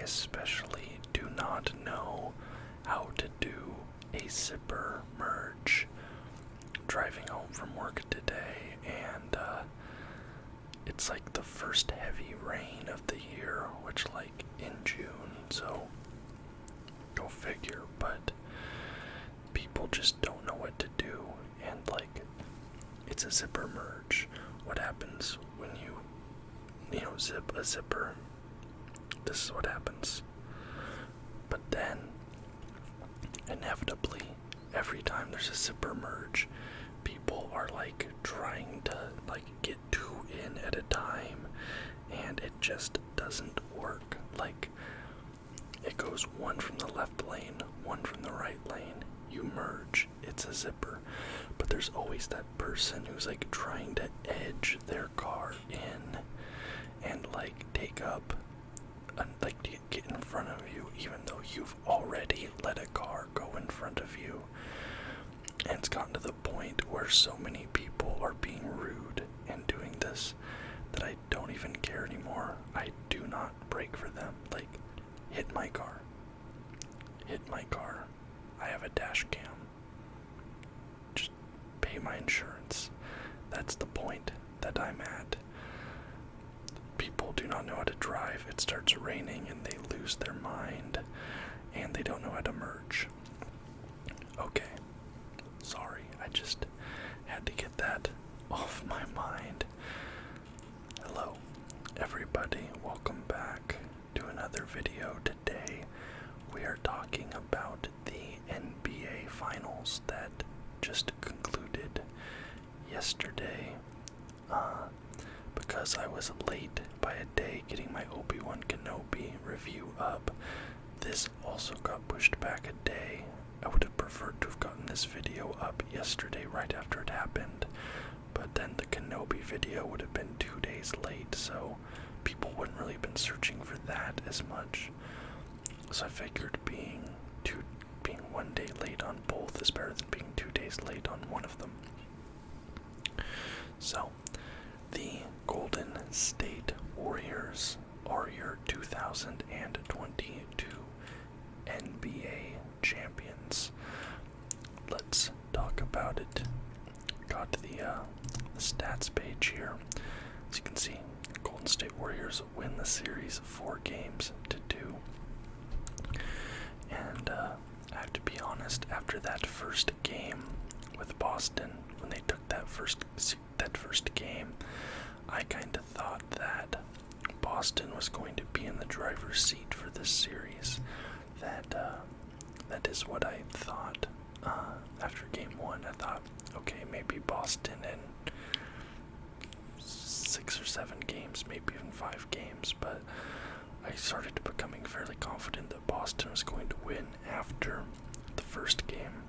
especially do not know how to do a zipper merge. Driving home from work today, and it's like the first heavy rain of the year, which like in June, so go figure, but people just don't know what to do, and like, it's a zipper merge. What happens when you zip a zipper? This is what happens. But then, inevitably, every time there's a zipper merge, people are like trying to like get two in at a time, and it just doesn't work. Like, it goes one from the left lane, one from the right lane, you merge, it's a zipper. But there's always that person who's like trying to edge their car in and like take up and like get in front of you, even though you've already let a car go in front of you. And it's gotten to the point where so many people are being rude and doing this that I don't even care anymore. I do not brake for them. Like, hit my car. Hit my car. I have a dash cam. Just pay my insurance. That's the point that I'm at. People do not know how to drive. It starts raining and they lose their mind. And they don't know how to merge. Okay. Sorry, I just had to get that off my mind. Hello, everybody. Welcome back to another video. Today, we are talking about the NBA Finals that just concluded yesterday. Because I was late by a day getting my Obi-Wan Kenobi review up, this also got pushed back a day. I would have preferred to have gotten this video up yesterday right after it happened, but then the Kenobi video would have been 2 days late, so people wouldn't really have been searching for that as much. So I figured being 1 day late on both is better than being 2 days late on one of them. So, the Golden State Warriors are your 2022 NBA champions. Let's talk about it. Got the stats page here. As you can see, Golden State Warriors win the series 4-2. And I have to be honest, after that first game with Boston, when they took that first game, I kind of thought that Boston was going to be in the driver's seat for this series. That is what I thought. After game 1, I thought, okay, maybe Boston in 6 or 7 games, maybe even 5 games, but I started becoming fairly confident that Boston was going to win after the first game.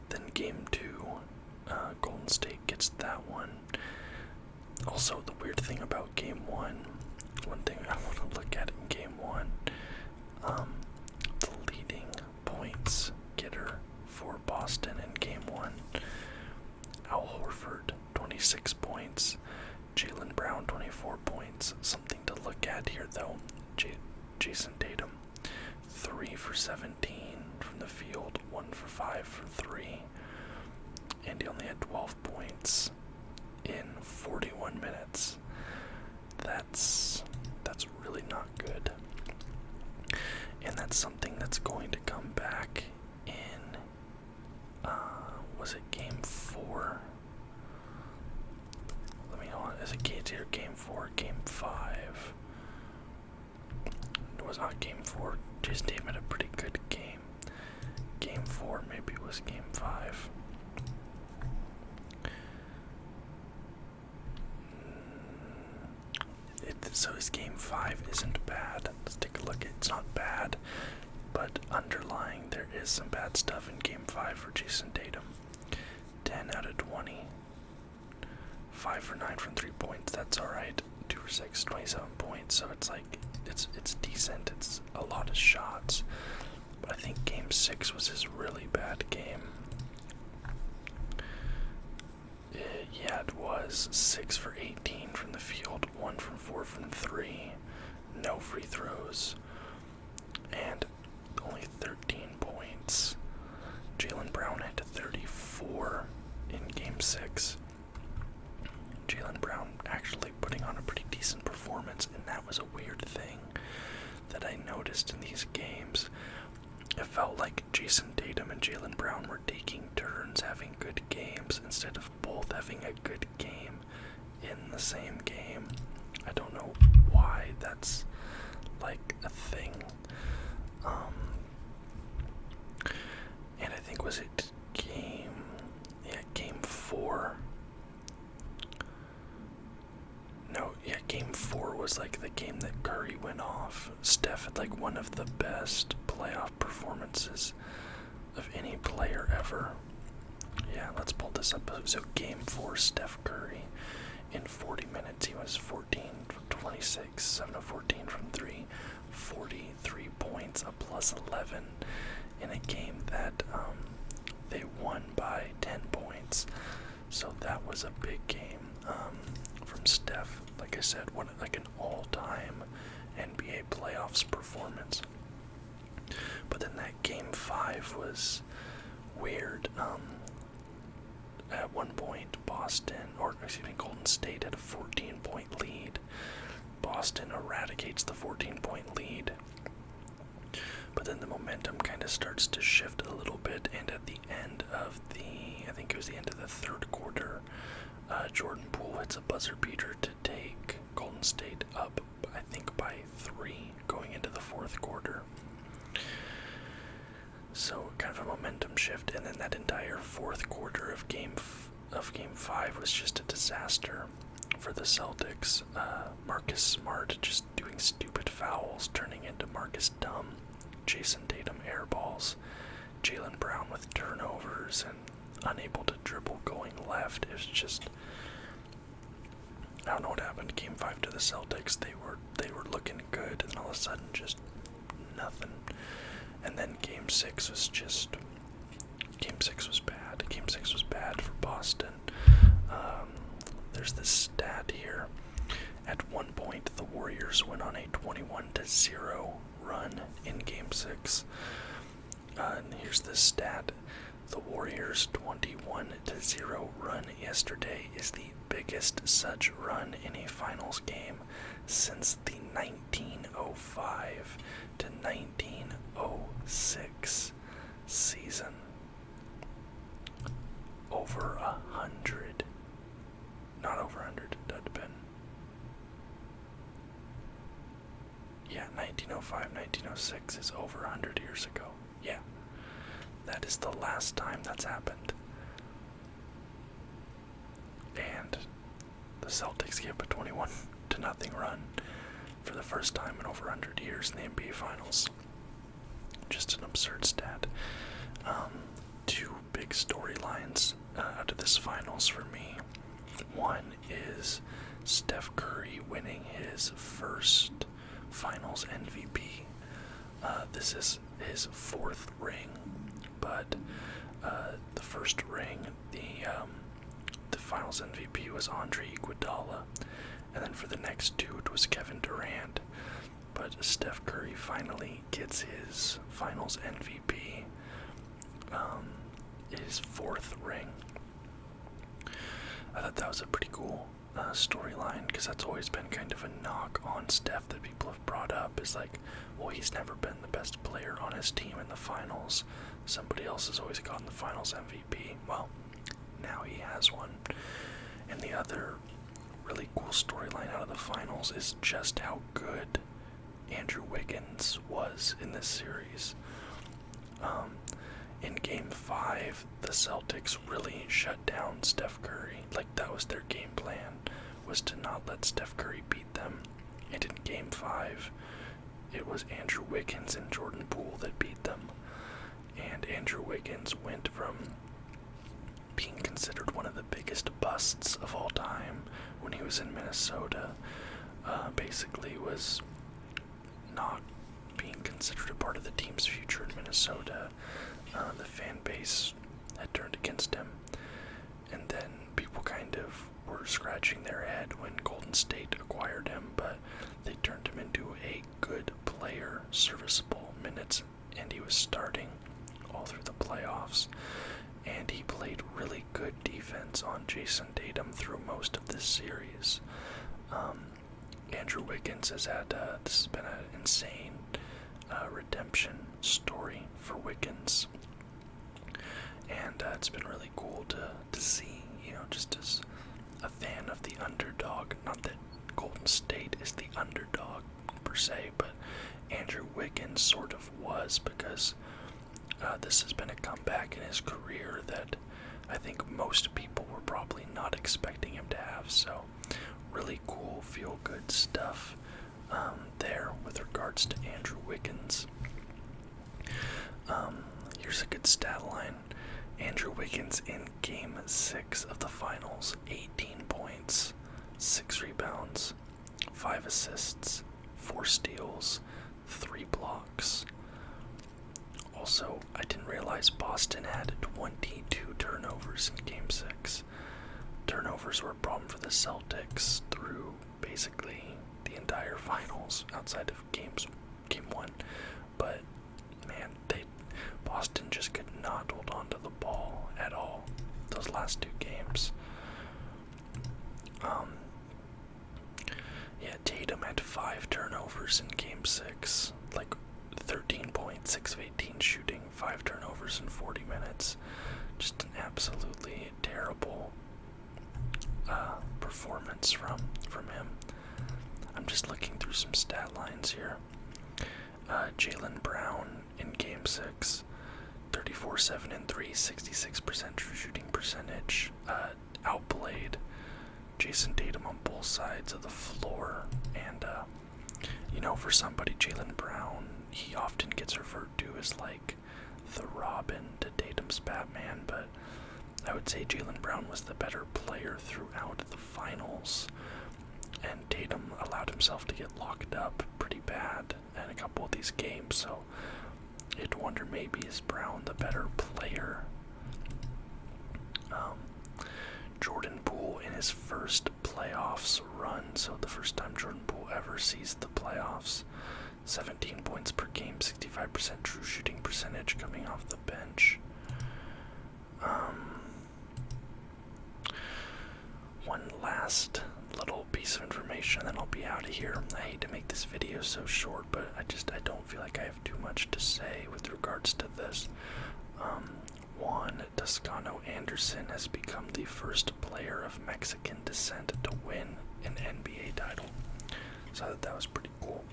Then game 2, Golden State gets that one. Also, the weird thing about game 1, one thing I want to look at in game 1, the leading points getter for Boston in game 1, Al Horford, 26 points, Jaylen Brown, 24 points. Something to look at here, though, Jason Tatum, 3 for 17 from the field, 1 for 5 from 3, and he only had 12 points in 41 minutes. That's really not good. And that's something that's going to come back in, was it game 4? Let me hold on. Is it either game 4 or game 5? It was not game 4. Jason Tatum had a pretty good game. Game 4, maybe it was game 5. So his game 5 isn't bad. Let's take a look. It's not bad, but underlying there is some bad stuff in game 5 for Jason Tatum. 10 out of 20. 5 for 9 from 3 points. That's alright. 2 for 6, 27 points. So it's like, it's decent. It's a lot of shots. But I think game 6 was his really bad game. Yeah, it was 6 for 18 from the field, 1 from 4 from 3, no free throws, and only 13 points. Jaylen Brown had 34 in Game 6. Jaylen Brown actually putting on a pretty decent performance, and that was a weird thing that I noticed in these games. It felt like Jason Tatum and Jaylen Brown were taking turns having good games instead of both having a good game in the same game. I don't know why that's like a thing. And I think was it game 4. No, yeah, game 4 was like the game that Curry went off. Steph had like one of the best playoff performances of any player ever. Yeah, let's pull this up. So game 4, Steph Curry, in 40 minutes, he was 14 from 26, 7 of 14 from 3, 43 points, a plus 11 in a game that they won by 10 points. So that was a big game from Steph. Like I said, like an all-time NBA playoffs performance. But then that game 5 was weird. At one point, Golden State had a 14-point lead. Boston eradicates the 14-point lead. But then the momentum kind of starts to shift a little bit, and at the end of I think it was the end of the third quarter, Jordan Poole hits a buzzer beater to take Golden State up, I think by 3 going into the fourth quarter. So kind of a momentum shift, and then that entire fourth quarter of game 5 was just a disaster for the Celtics. Marcus Smart just doing stupid fouls, turning into Marcus Dumb. Jason Tatum air balls. Jaylen Brown with turnovers and unable to dribble going left. It was just, I don't know what happened. Game 5 to the Celtics, they were looking good, and all of a sudden just nothing. And then Game 6 was bad. Game 6 was bad for Boston. There's this stat here. At one point, the Warriors went on a 21-0 run in Game 6. And here's this stat. The Warriors' 21-0 run yesterday is the biggest such run in a finals game since the 1905 to 1906 season. Over 100. Not over 100, that'd have been. Yeah, 1905, 1906 is over 100 years ago. Yeah. That is the last time that's happened. And the Celtics gave up a 21-0 run for the first time in over 100 years in the NBA Finals. Just an absurd stat. Two big storylines out of this Finals for me. One is Steph Curry winning his first Finals MVP. This is his 4th ring, but the first ring, the Finals MVP was Andre Iguodala, and then for the next 2 it was Kevin Durant. But Steph Curry finally gets his Finals MVP, his 4th ring. I thought that was a pretty cool storyline, because that's always been kind of a knock on Steph that people have brought up, is like, well, he's never been the best player on his team in the finals. Somebody else has always gotten the Finals MVP. Well, now he has one. And the other really cool storyline out of the finals is just how good Andrew Wiggins was in this series. In Game 5, the Celtics really shut down Steph Curry. Like, that was their game plan, was to not let Steph Curry beat them. And in Game 5, it was Andrew Wiggins and Jordan Poole that beat them. And Andrew Wiggins went from being considered one of the biggest busts of all time when he was in Minnesota, basically was not being considered a part of the team's future in Minnesota. The fan base had turned against him, and then people kind of were scratching their head when Golden State acquired him, but they turned him into a player, serviceable minutes, and he was starting all through the playoffs. And he played really good defense on Jason Tatum through most of this series. Andrew Wiggins has had, this has been an insane redemption story for Wiggins. And it's been really cool to see, just as a fan of the underdog. Not that Golden State is the underdog per se, but Andrew Wiggins sort of was, because this has been a comeback in his career that I think most people were probably not expecting him to have. So really cool, feel-good stuff there with regards to Andrew Wiggins. Here's a good stat line. Andrew Wiggins in Game 6 of the Finals, 18 points, 6 rebounds, 5 assists, 4 steals, 3 blocks. Also, I didn't realize Boston had 22 turnovers in Game 6. Turnovers were a problem for the Celtics through basically the entire Finals, outside of Game 1. But, man, Boston just could not hold on to the ball at all those last 2 games. Tatum had 5 turnovers in Game 6, like 13 points, 6 of 18 shooting, 5 turnovers in 40 minutes. Just an absolutely terrible performance from him. I'm just looking through some stat lines here. Jaylen Brown in Game 6, 34, 7, and 3, 66% true shooting percentage. Outplayed Jason Tatum on both sides of the floor. And, for somebody, Jaylen Brown, he often gets referred to as like the Robin to Tatum's Batman, but I would say Jaylen Brown was the better player throughout the Finals. And Tatum allowed himself to get locked up pretty bad in a couple of these games, so you'd wonder, maybe is Brown the better player? Jordan Poole in his first playoffs run, so the first time Jordan Poole ever sees the playoffs, 17 points per game, 65% true shooting percentage coming off the bench. One last little piece of information, and then I'll be out of here. I hate to make this video so short, but I don't feel like I have too much to say with regards to this. Juan Toscano Anderson has become the first player of Mexican descent to win an NBA title. So I thought that was pretty cool.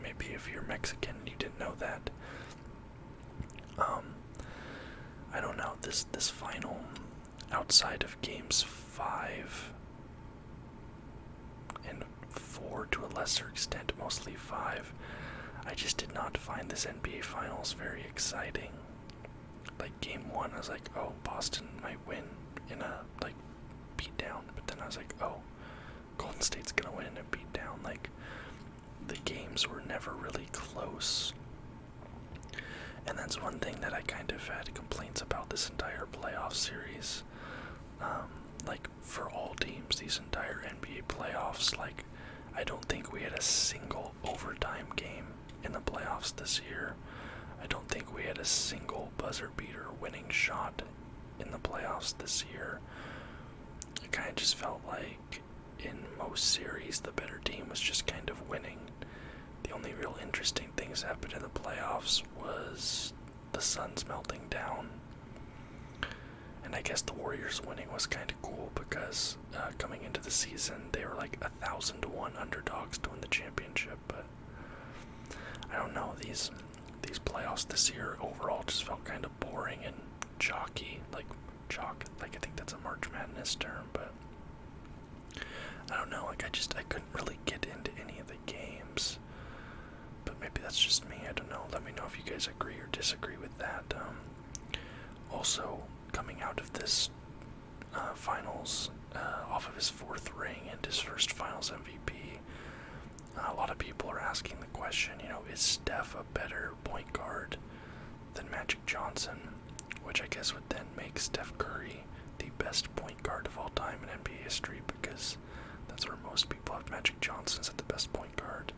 Maybe if you're Mexican, you didn't know that. I don't know, this final, outside of games 5 and 4 to a lesser extent, mostly 5, I just did not find this NBA Finals very exciting. Like game 1, I was like, oh, Boston might win in a beatdown, but then I was like, oh, Golden State's gonna win in a beatdown. Like, the games were never really close. And that's one thing that I kind of had complaints about this entire playoff series. For all teams, these entire NBA playoffs, I don't think we had a single overtime game in the playoffs this year. I don't think we had a single buzzer beater winning shot in the playoffs this year. It kind of just felt like in most series the better team was just kind of winning. The only real interesting things happened in the playoffs was the Suns melting down. And I guess the Warriors winning was kind of cool because coming into the season they were like 1,000-to-1 underdogs to win the championship. But I don't know, these playoffs this year overall just felt kind of boring and chalky, chalk. I think that's a March Madness term, but I don't know. I couldn't really get into any of the games. But maybe that's just me. I don't know. Let me know if you guys agree or disagree with that. Also, coming out of this finals, off of his 4th ring and his first finals MVP, a lot of people are asking the question, is Steph a better point guard than Magic Johnson? Which I guess would then make Steph Curry the best point guard of all time in NBA history, because that's where most people have Magic Johnson as the best point guard.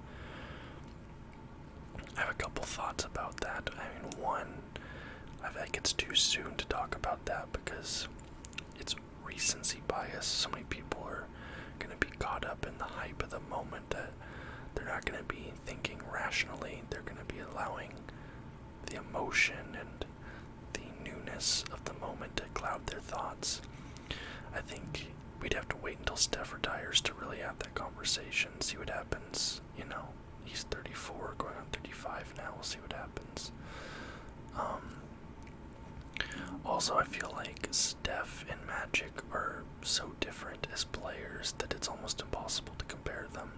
I have a couple thoughts about that. I mean, one, I feel like it's too soon to talk about that because it's recency bias. So many people are going to be caught up in the hype of the moment that they're not going to be thinking rationally. They're going to be allowing the emotion and the newness of the moment to cloud their thoughts. I think we'd have to wait until Steph retires to really have that conversation, see what happens. You know, he's 34, going on 35 now. We'll see what happens. Also, I feel like Steph and Magic are so different as players that it's almost impossible to compare them.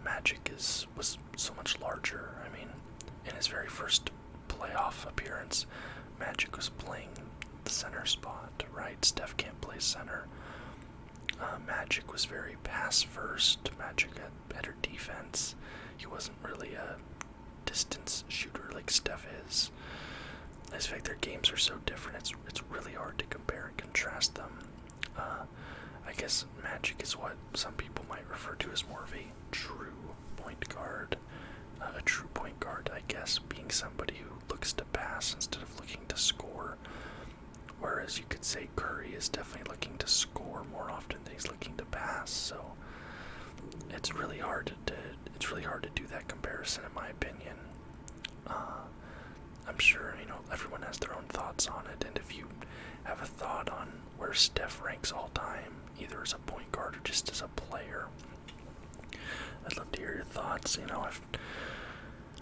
Magic was so much larger. I mean, in his very first playoff appearance, Magic was playing the center spot, right? Steph can't play center. Magic was very pass first. Magic had better defense. He wasn't really a distance shooter like Steph is. I just feel like their games are so different. It's really hard to compare and contrast them. I guess Magic is what some people might refer to as more of a true point guard. A true point guard, I guess, being somebody who looks to pass instead of looking to score. Whereas you could say Curry is definitely looking to score more often than he's looking to pass. So it's really hard to do that comparison, in my opinion. I'm sure, everyone has their own thoughts on it, and if you have a thought on where Steph ranks all time, either as a point guard or just as a player, I'd love to hear your thoughts.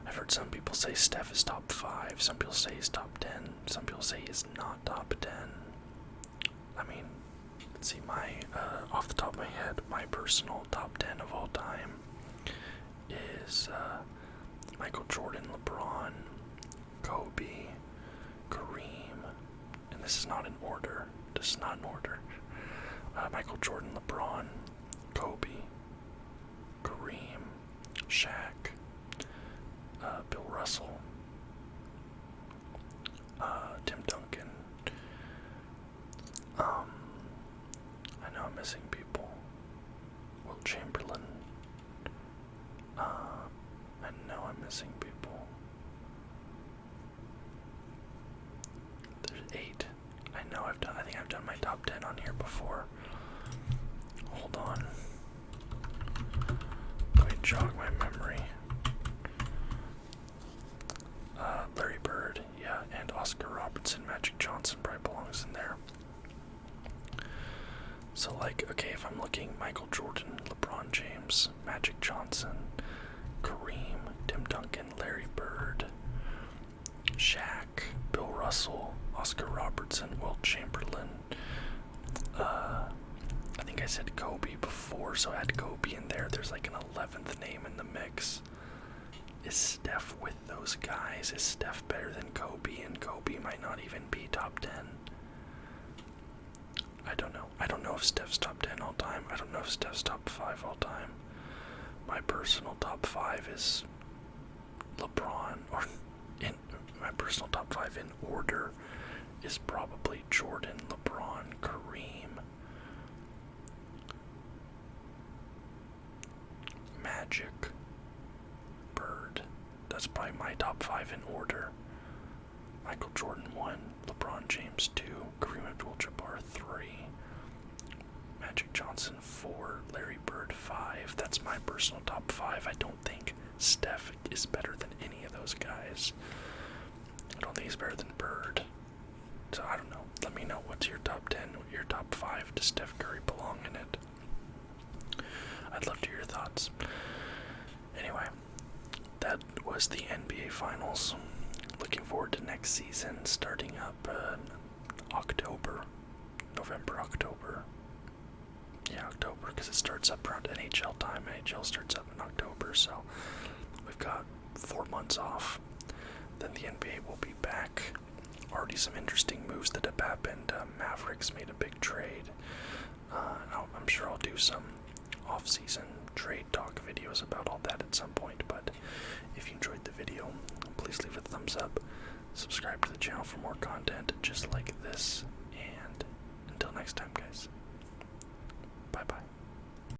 I've heard some people say Steph is top 5, some people say he's top 10, some people say he's not top 10. I mean, let's see, off the top of my head, my personal top 10 of all time is Michael Jordan, LeBron, Kobe, Kareem, and this is not in order. Michael Jordan, LeBron, Kobe, Kareem, Shaq, Bill Russell, Tim Duncan. I know I'm missing people. Wilt Chamberlain. I know I'm missing people. There's 8. I think I've done my top 10 on here before. Hold on. Let me jog my memory. Larry Bird, yeah, and Oscar Robertson. Magic Johnson probably belongs in there. So, okay, if I'm looking, Michael Jordan, LeBron James, Magic Johnson, Kareem, Tim Duncan, Larry Bird, Shaq, Bill Russell, Oscar Robertson, Wilt Chamberlain. I think I said Kobe before, so add Kobe in there. There's an 11th name in the mix. Is Steph with those guys? Is Steph better than Kobe? And Kobe might not even be top 10. I don't know. I don't know if Steph's top 10 all time. I don't know if Steph's top 5 all time. My personal top 5 is LeBron, or in my personal top 5 in order is probably Jordan, LeBron, Kareem, Magic, Bird. That's probably my top 5 in order. Michael Jordan 1, LeBron James 2, Kareem Abdul-Jabbar 3, Magic Johnson 4, Larry Bird 5. That's my personal top 5. I don't think Steph is better than any of those guys. I don't think he's better than Bird. So I don't know. Let me know what's your top 10, your top 5. Does Steph Curry belong in it? I'd love to hear your thoughts. Anyway, that was the NBA Finals. Looking forward to next season starting up November, October. Yeah, October, because it starts up around NHL time. NHL starts up in October, so we've got 4 months off. Then the NBA will be back. Already some interesting moves that have happened. Mavericks made a big trade. I'm sure I'll do some off-season trade talk videos about all that at some point, but if you enjoyed the video, please leave a thumbs up, subscribe to the channel for more content just like this, and until next time, guys, bye-bye.